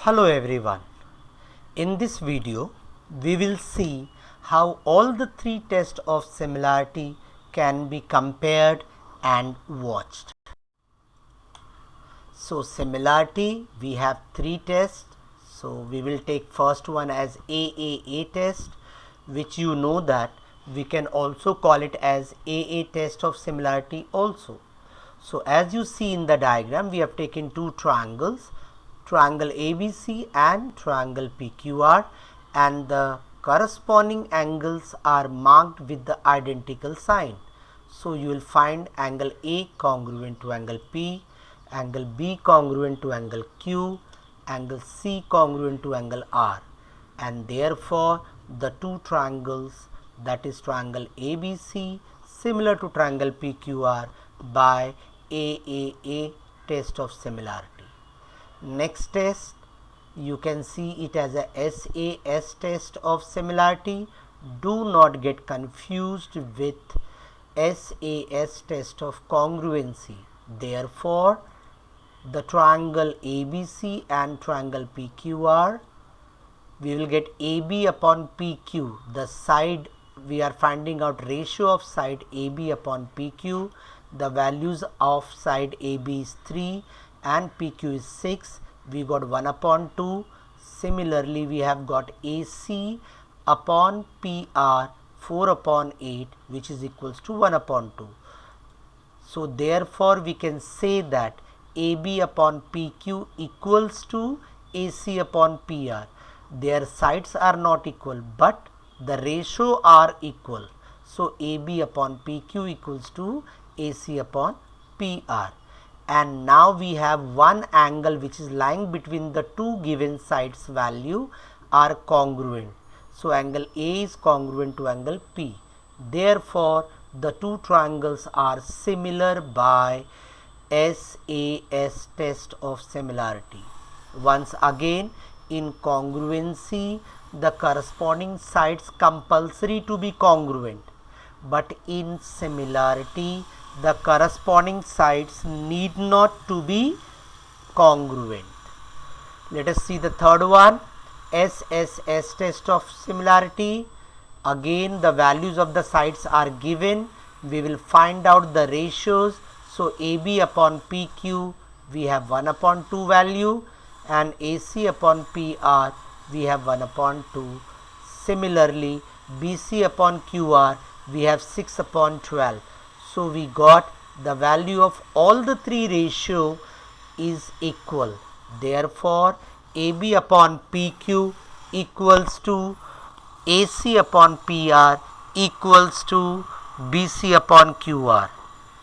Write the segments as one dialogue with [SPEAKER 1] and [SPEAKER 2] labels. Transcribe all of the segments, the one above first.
[SPEAKER 1] Hello everyone. In this video, we will see how all the three tests of similarity can be compared and watched. So similarity, we have three tests. So we will take first one as AAA test, which you know that we can also call it as AA test of similarity also. So as you see in the diagram, we have taken two triangles, triangle ABC and triangle PQR, and the corresponding angles are marked with the identical sign. So you will find angle A congruent to angle P, angle B congruent to angle Q, angle C congruent to angle R, and therefore the two triangles, that is triangle ABC similar to triangle PQR by AAA test of similarity. Next test, you can see it as a SAS test of similarity. Do not get confused with SAS test of congruency. Therefore, the triangle ABC and triangle PQR, we will get AB upon PQ. The side, we are finding out ratio of side AB upon PQ. The values of side AB is 3 and PQ is 6. We got 1 upon 2. Similarly, we have got AC upon PR 4 upon 8, which is equals to 1 upon 2. So therefore, we can say that AB upon PQ equals to AC upon PR. Their sides are not equal, but the ratio are equal. So AB upon PQ equals to AC upon PR. And now we have one angle which is lying between the two given sides value are congruent. So angle A is congruent to angle P. Therefore, the two triangles are similar by SAS test of similarity. Once again, in congruency, the corresponding sides compulsory to be congruent, but in similarity, the corresponding sides need not to be congruent. Let us see the third one, SSS test of similarity. Again, the values of the sides are given. We will find out the ratios. So AB upon PQ, we have 1 upon 2 value, and AC upon PR, we have 1 upon 2. Similarly, BC upon QR, we have 6 upon 12. So we got the value of all the three ratio is equal. Therefore, AB upon PQ equals to AC upon PR equals to BC upon QR.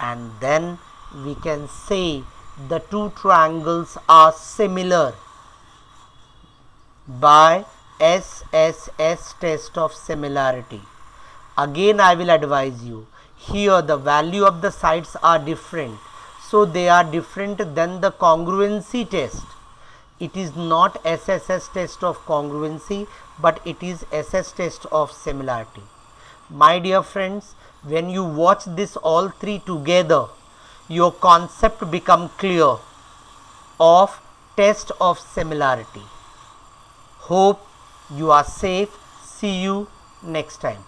[SPEAKER 1] And then we can say the two triangles are similar by SSS test of similarity. Again, I will advise you, here the value of the sides are different, so they are different than the congruency test. It is not SSS test of congruency, but it is SS test of similarity. My dear friends, when you watch this all three together, your concept become clear of test of similarity. Hope you are safe. See you next time.